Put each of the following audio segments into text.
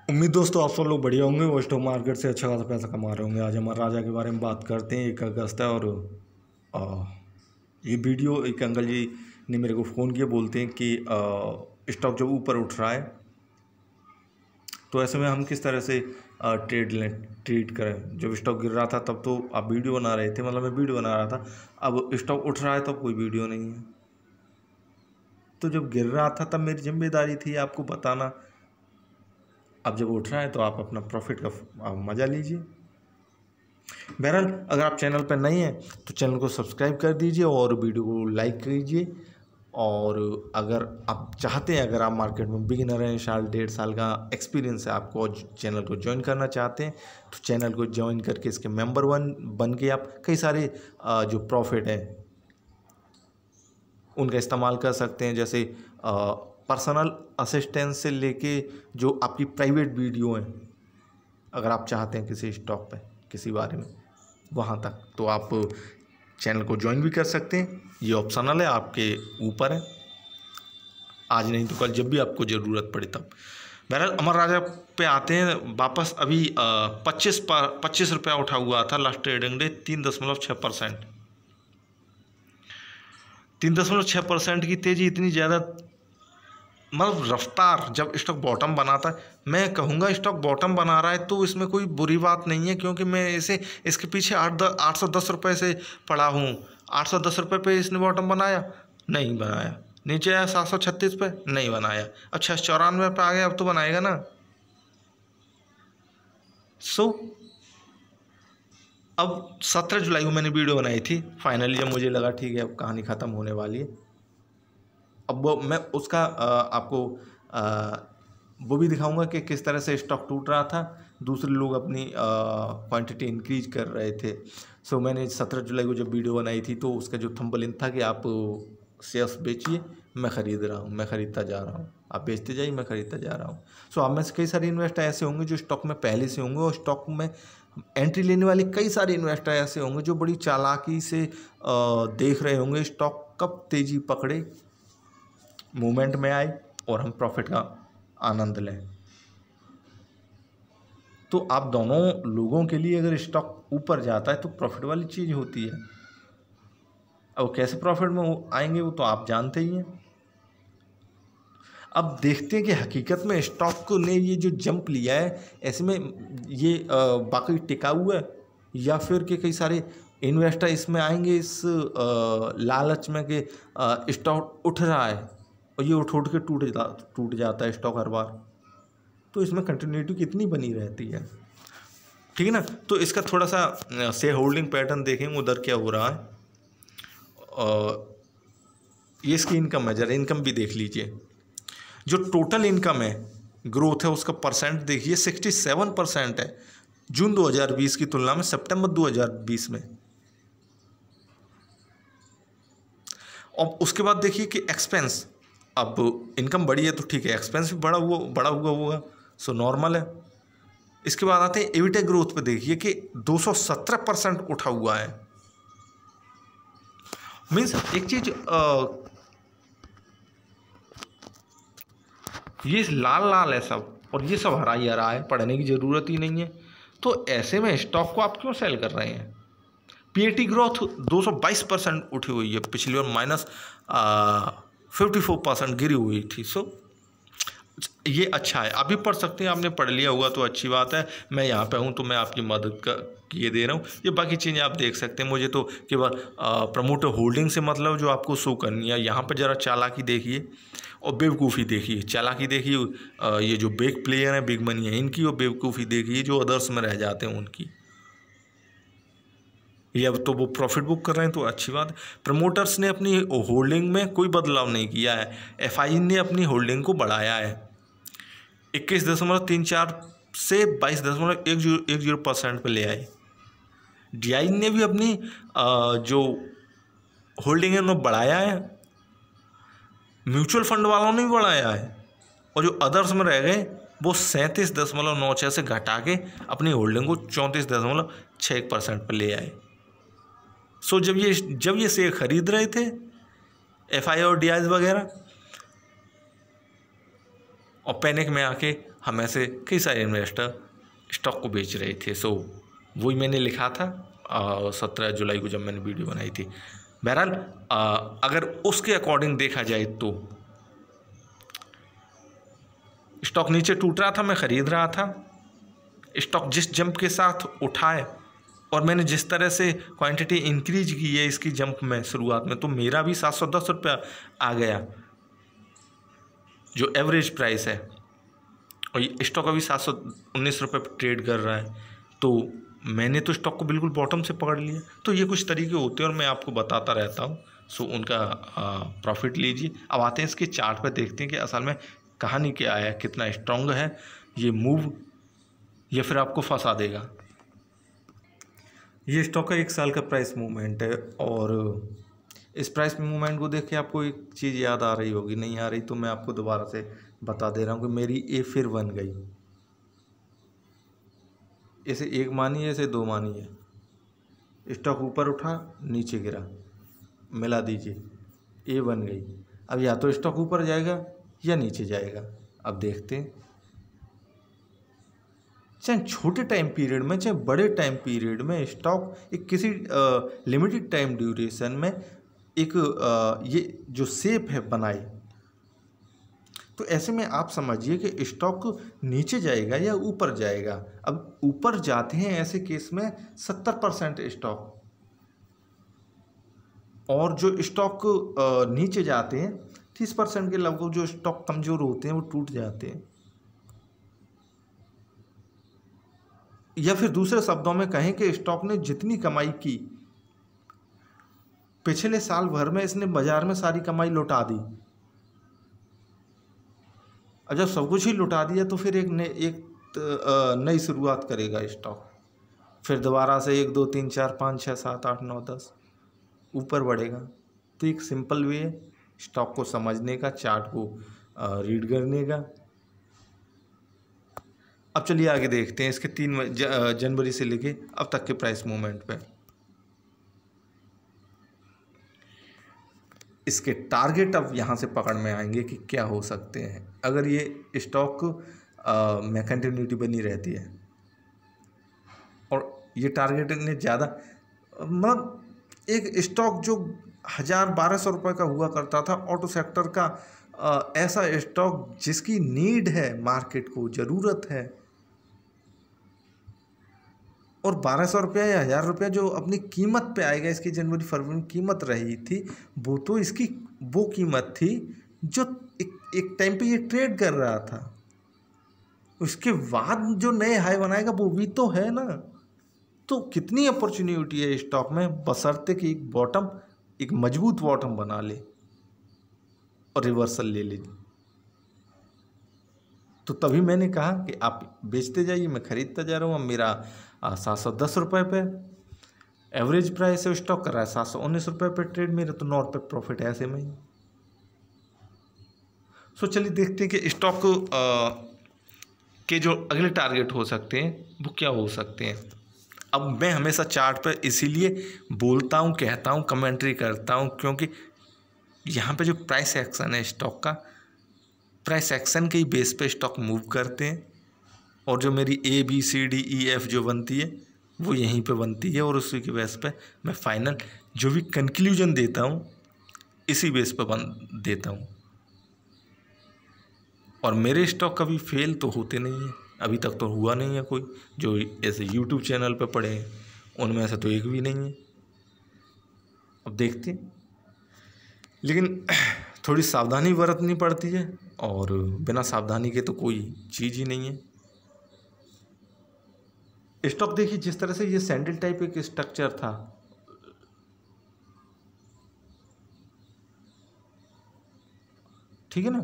उम्मीद दोस्तों आप सब लोग बढ़िया होंगे और स्टॉक मार्केट से अच्छा खासा पैसा कमा रहे होंगे। आज हमारे राजा के बारे में बात करते हैं। 1 अगस्त है और आ, ये वीडियो एक अंकल जी ने मेरे को फ़ोन किया, बोलते हैं कि स्टॉक जब ऊपर उठ रहा है तो ऐसे में हम किस तरह से ट्रेड करें। जब स्टॉक गिर रहा था तब तो आप वीडियो बना रहे थे, मतलब मैं वीडियो बना रहा था। अब स्टॉक उठ रहा है तब कोई वीडियो नहीं है। तो जब गिर रहा था तब मेरी जिम्मेदारी थी आपको बताना। अब जब उठ रहा है तो आप अपना प्रॉफिट का मज़ा लीजिए। बहरहाल अगर आप चैनल पर नए हैं तो चैनल को सब्सक्राइब कर दीजिए और वीडियो को लाइक कीजिए। और अगर आप चाहते हैं, अगर आप मार्केट में बिगिनर हैं, 1.5 साल का एक्सपीरियंस है आपको और चैनल को ज्वाइन करना चाहते हैं तो चैनल को ज्वाइन करके इसके मेंबर बन के आप कई सारे जो प्रॉफिट हैं उनका इस्तेमाल कर सकते हैं। जैसे पर्सनल असिस्टेंस से लेके जो आपकी प्राइवेट वीडियो हैं, अगर आप चाहते हैं किसी स्टॉक पे किसी बारे में, वहाँ तक तो आप चैनल को ज्वाइन भी कर सकते हैं। ये ऑप्शनल है, आपके ऊपर है। आज नहीं तो कल जब भी आपको ज़रूरत पड़े तब। बहरहाल अमर राजा पे आते हैं वापस। अभी 25 रुपया उठा हुआ था लास्ट ट्रेडिंग डे। 3.6%, 3.6% की तेज़ी इतनी ज़्यादा, मतलब रफ्तार। जब स्टॉक बॉटम बनाता है, मैं कहूँगा स्टॉक बॉटम बना रहा है तो इसमें कोई बुरी बात नहीं है, क्योंकि मैं इसके पीछे 810 रुपये से पड़ा हूँ। 810 रुपये पे इसने बॉटम बनाया? नहीं बनाया। नीचे आया 736 पे? नहीं बनाया। अब 694 पे आ गया, अब तो बनाएगा ना। अब 17 जुलाई को मैंने वीडियो बनाई थी फाइनली, जब मुझे लगा ठीक है अब कहानी ख़त्म होने वाली है। अब वो मैं उसका आपको वो भी दिखाऊंगा कि किस तरह से स्टॉक टूट रहा था। दूसरे लोग अपनी क्वांटिटी इंक्रीज कर रहे थे। मैंने 17 जुलाई को जब वीडियो बनाई थी तो उसका जो थंबनेल था कि आप शेयर्स बेचिए, मैं ख़रीद रहा हूँ, मैं ख़रीदता जा रहा हूँ, आप बेचते जाइए, मैं ख़रीदता जा रहा हूँ। आप में से कई सारे इन्वेस्टर ऐसे होंगे जो स्टॉक में पहले से होंगे, और स्टॉक में एंट्री लेने वाले कई सारे इन्वेस्टर ऐसे होंगे जो बड़ी चालाकी से देख रहे होंगे स्टॉक कब तेज़ी पकड़े, मूवमेंट में आए और हम प्रॉफिट का आनंद लें। तो आप दोनों लोगों के लिए अगर स्टॉक ऊपर जाता है तो प्रॉफिट वाली चीज़ होती है। अब कैसे प्रॉफिट में आएंगे वो तो आप जानते ही हैं। अब देखते हैं कि हकीकत में स्टॉक ने ये जो जंप लिया है, ऐसे में ये बाकी टिका हुआ है या फिर कि कई सारे इन्वेस्टर इसमें आएंगे इस लालच में कि स्टॉक उठ रहा है और ये उठ के टूट जाता है स्टॉक हर बार। तो इसमें कंटिन्यूटी कितनी बनी रहती है, ठीक है ना। तो इसका थोड़ा सा शेयर होल्डिंग पैटर्न देखेंगे उधर क्या हो रहा है। ये इसकी इनकम मेजर, इनकम भी देख लीजिए। जो टोटल इनकम है, ग्रोथ है, उसका परसेंट देखिए 67% है जून 2020 की तुलना में सितंबर 2020 में। और उसके बाद देखिए कि एक्सपेंस, अब इनकम बढ़ी है तो ठीक है, एक्सपेंस भी बढ़ा हुआ होगा, सो नॉर्मल है। इसके बाद आते हैं एबिटा ग्रोथ पे, देखिए कि 217% उठा हुआ है। मीन्स एक चीज, ये लाल है सब और ये सब हरा ही हरा है, पढ़ने की ज़रूरत ही नहीं है। तो ऐसे में स्टॉक को आप क्यों सेल कर रहे हैं। पीएटी ग्रोथ 222% उठी हुई है, पिछली बार -54% गिरी हुई थी। ये अच्छा है, आप भी पढ़ सकते हैं, आपने पढ़ लिया होगा तो अच्छी बात है। मैं यहाँ पे हूँ तो मैं आपकी मदद किए दे रहा हूँ। ये बाकी चीज़ें आप देख सकते हैं, मुझे तो केवल प्रमोटर होल्डिंग से मतलब जो आपको शो करनी है। यहाँ पर ज़रा चालाकी देखिए और बेवकूफ़ी देखिए। चालाकी देखिए ये जो बिग प्लेयर हैं, बिग मनी है इनकी, और बेवकूफ़ी देखिए जो अदर्स में रह जाते हैं उनकी। ये अब तो वो प्रॉफिट बुक कर रहे हैं तो अच्छी बात है। प्रमोटर्स ने अपनी होल्डिंग में कोई बदलाव नहीं किया है। एफआई ने अपनी होल्डिंग को बढ़ाया है 21.34 से 22.10% पर ले आए। डीआई ने भी अपनी जो होल्डिंग है उन्होंने बढ़ाया है, म्यूचुअल फंड वालों ने भी बढ़ाया है, और जो अदर्स में रह गए वो 37.96 से घटा के अपनी होल्डिंग को 34.61% पर ले आए। जब ये शेयर खरीद रहे थे एफआई और डीआई वगैरह, और पैनिक में आके हम ऐसे कई सारे इन्वेस्टर स्टॉक को बेच रहे थे। सो वही मैंने लिखा था 17 जुलाई को जब मैंने वीडियो बनाई थी। बहरहाल अगर उसके अकॉर्डिंग देखा जाए तो स्टॉक नीचे टूट रहा था, मैं ख़रीद रहा था। स्टॉक जिस जंप के साथ उठाए और मैंने जिस तरह से क्वांटिटी इंक्रीज की है इसकी जंप में शुरुआत में, तो मेरा भी 710 रुपया आ गया जो एवरेज प्राइस है, और ये स्टॉक अभी 719 रुपये पर ट्रेड कर रहा है। तो मैंने तो स्टॉक को बिल्कुल बॉटम से पकड़ लिया। तो ये कुछ तरीके होते हैं और मैं आपको बताता रहता हूँ। सो उनका प्रॉफिट लीजिए। अब आते हैं इसके चार्ट पर, देखते हैं कि असल में कहानी क्या है, कितना स्ट्रॉन्ग है ये मूव, या फिर आपको फंसा देगा। ये स्टॉक का 1 साल का प्राइस मूवमेंट है, और इस प्राइस मूवमेंट को देख के आपको एक चीज़ याद आ रही होगी, नहीं आ रही तो मैं आपको दोबारा से बता दे रहा हूँ कि मेरी ए फिर बन गई। इसे 1 मानिए, इसे 2 मानिए। स्टॉक ऊपर उठा, नीचे गिरा, मिला दीजिए, ए बन गई। अब या तो स्टॉक ऊपर जाएगा या नीचे जाएगा। अब देखते हैं, चाहे छोटे टाइम पीरियड में चाहे बड़े टाइम पीरियड में स्टॉक एक किसी लिमिटेड टाइम ड्यूरेशन में एक ये जो शेप है बनाए, तो ऐसे में आप समझिए कि स्टॉक नीचे जाएगा या ऊपर जाएगा। अब ऊपर जाते हैं ऐसे केस में 70% स्टॉक, और जो स्टॉक नीचे जाते हैं 30% के लगभग जो स्टॉक कमज़ोर होते हैं वो टूट जाते हैं। या फिर दूसरे शब्दों में कहें कि स्टॉक ने जितनी कमाई की पिछले साल भर में, इसने बाजार में सारी कमाई लुटा दी। और जब सब कुछ ही लुटा दिया तो फिर एक नई शुरुआत करेगा स्टॉक, फिर दोबारा से 1 2 3 4 5 6 7 8 9 10 ऊपर बढ़ेगा। तो एक सिंपल वे है स्टॉक को समझने का, चार्ट को रीड करने का। अब चलिए आगे देखते हैं इसके 3 जनवरी से लेके अब तक के प्राइस मूवमेंट पे। इसके टारगेट अब यहाँ से पकड़ में आएंगे कि क्या हो सकते हैं अगर ये स्टॉक में कंटिन्यूटी बनी रहती है। और ये टारगेट ने ज़्यादा, मतलब एक स्टॉक जो 1000-1200 रुपये का हुआ करता था ऑटो सेक्टर का, ऐसा स्टॉक जिसकी नीड है, मार्केट को ज़रूरत है, और 1200 रुपया या 1000 रुपया जो अपनी कीमत पे आएगा, इसकी जनवरी फरवरी में कीमत रही थी, वो तो इसकी वो कीमत थी जो एक टाइम पे ये ट्रेड कर रहा था। उसके बाद जो नए हाई बनाएगा वो भी तो है ना। तो कितनी अपॉर्चुनिटी है स्टॉक में, बशर्ते कि एक बॉटम, एक मजबूत बॉटम बना ले और रिवर्सल ले ले। तो तभी मैंने कहा कि आप बेचते जाइए, मैं खरीदता जा रहा हूँ। अब मेरा 710 रुपये पे एवरेज प्राइस है, स्टॉक कर रहा है 719 रुपये पे ट्रेड, मेरे तो 9 रुपये प्रॉफिट है ऐसे में ही। सो चलिए देखते हैं कि स्टॉक के जो अगले टारगेट हो सकते हैं वो क्या हो सकते हैं। अब मैं हमेशा चार्ट पर इसीलिए बोलता हूँ, कहता हूँ, कमेंट्री करता हूँ, क्योंकि यहाँ पे जो प्राइस एक्शन है स्टॉक का, प्राइस एक्शन के ही बेस पे स्टॉक मूव करते हैं, और जो मेरी ABCDEF जो बनती है वो यहीं पे बनती है, और उसी के बेस पे मैं फाइनल जो भी कंक्लूजन देता हूँ इसी बेस पे देता हूँ। और मेरे स्टॉक कभी फेल तो होते नहीं हैं, अभी तक तो हुआ नहीं है कोई जो ऐसे YouTube चैनल पे पड़े हैं, उनमें से तो एक भी नहीं है। अब देखते हैं, लेकिन थोड़ी सावधानी बरतनी पड़ती है, और बिना सावधानी के तो कोई चीज़ ही नहीं है। स्टॉक देखिए जिस तरह से ये सैंडल टाइप एक स्ट्रक्चर था, ठीक है ना,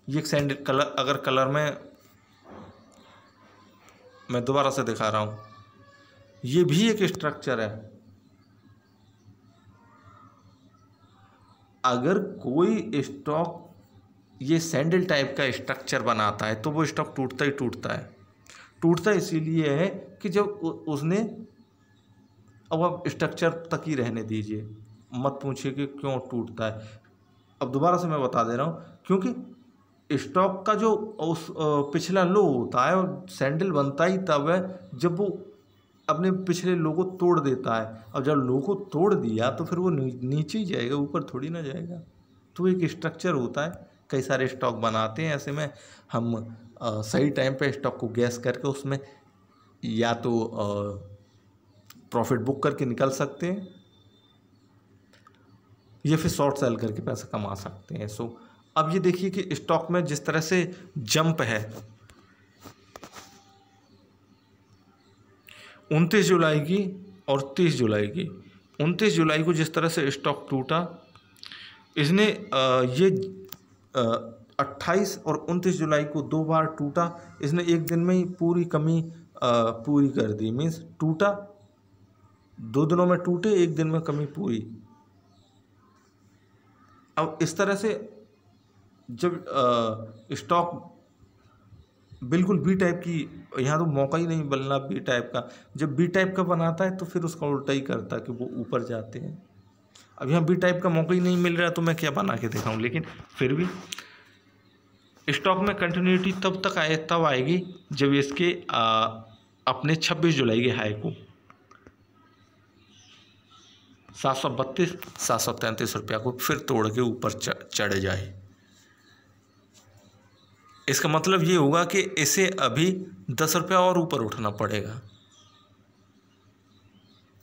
ये एक सैंडल कलर, अगर कलर में मैं दोबारा से दिखा रहा हूँ, ये भी एक स्ट्रक्चर है। अगर कोई स्टॉक ये सैंडल टाइप का स्ट्रक्चर बनाता है तो वो स्टॉक टूटता ही टूटता है। टूटता इसीलिए है कि जब उसने, अब आप स्ट्रक्चर तक ही रहने दीजिए, मत पूछिए कि क्यों टूटता है। अब दोबारा से मैं बता दे रहा हूँ, क्योंकि स्टॉक का जो उस पिछला लो होता है और सैंडल बनता ही तब है जब वो अपने पिछले लो को तोड़ देता है। अब जब लो को तोड़ दिया तो फिर वो नीचे ही जाएगा, ऊपर थोड़ी ना जाएगा। तो एक स्ट्रक्चर होता है, कई सारे स्टॉक बनाते हैं। ऐसे में हम सही टाइम पे स्टॉक को गैस करके उसमें या तो प्रॉफिट बुक करके निकल सकते हैं या फिर शॉर्ट सेल करके पैसा कमा सकते हैं। सो अब ये देखिए कि स्टॉक में जिस तरह से जंप है 29 जुलाई की और 30 जुलाई की। 29 जुलाई को जिस तरह से स्टॉक टूटा, इसने ये 28 और 29 जुलाई को 2 बार टूटा। इसने एक दिन में ही पूरी कमी पूरी कर दी। मीन्स टूटा 2 दिनों में टूटे, एक दिन में कमी पूरी। अब इस तरह से जब स्टॉक बिल्कुल बी टाइप की, यहाँ तो मौका ही नहीं बनना बी टाइप का, जब बी टाइप का बनाता है तो फिर उसका उल्टा ही करता है कि वो ऊपर जाते हैं। अब यहाँ बी टाइप का मौका ही नहीं मिल रहा तो मैं क्या बना के दिखाऊं। लेकिन फिर भी स्टॉक में कंटिन्यूटी तब आएगी जब इसके अपने 26 जुलाई के हाई को 732 733 रुपया को फिर तोड़ के ऊपर चढ़ जाए। इसका मतलब ये होगा कि इसे अभी 10 रुपया और ऊपर उठना पड़ेगा।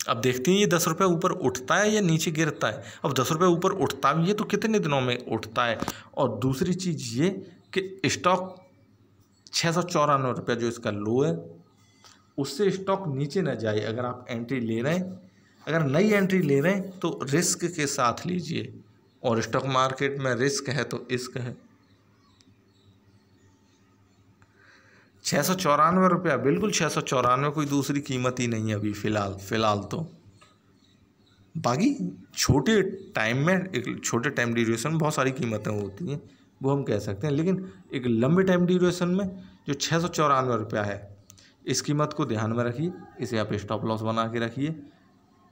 अब देखते हैं ये 10 रुपये ऊपर उठता है या नीचे गिरता है। अब 10 रुपये ऊपर उठता भी है तो कितने दिनों में उठता है। और दूसरी चीज़ ये कि स्टॉक 694 रुपये जो इसका लो है उससे स्टॉक नीचे ना जाए। अगर आप एंट्री ले रहे हैं, अगर नई एंट्री ले रहे हैं तो रिस्क के साथ लीजिए। और स्टॉक मार्केट में रिस्क है तो इश्क है। 694 रुपया, बिल्कुल 694, कोई दूसरी कीमत ही नहीं है अभी फ़िलहाल तो। बाकी छोटे टाइम में, एक छोटे टाइम ड्यूरेशन में बहुत सारी कीमतें होती हैं, वो हम कह सकते हैं। लेकिन एक लंबे टाइम ड्यूरेशन में जो 694 रुपया है, इस कीमत को ध्यान में रखिए। इसे आप स्टॉप लॉस बना के रखिए।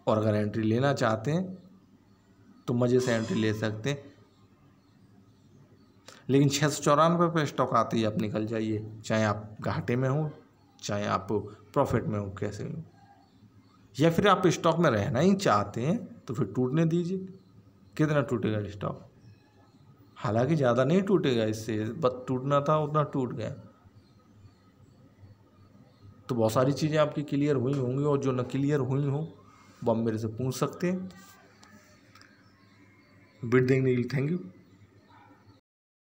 और अगर एंट्री लेना चाहते हैं तो मज़े से एंट्री ले सकते हैं। लेकिन 694 पे स्टॉक आते ही आप निकल जाइए, चाहे आप घाटे में हो चाहे आप प्रॉफिट में हो, कैसे हो। या फिर आप स्टॉक में रहना ही चाहते हैं तो फिर टूटने दीजिए। कितना टूटेगा स्टॉक? हालांकि ज़्यादा नहीं टूटेगा, इससे बस टूटना था उतना टूट गया। तो बहुत सारी चीज़ें आपकी क्लियर हुई होंगी, और जो न क्लियर हुई हो वो आप मेरे से पूछ सकते हैं। वीडियो देखने के लिए थैंक यू।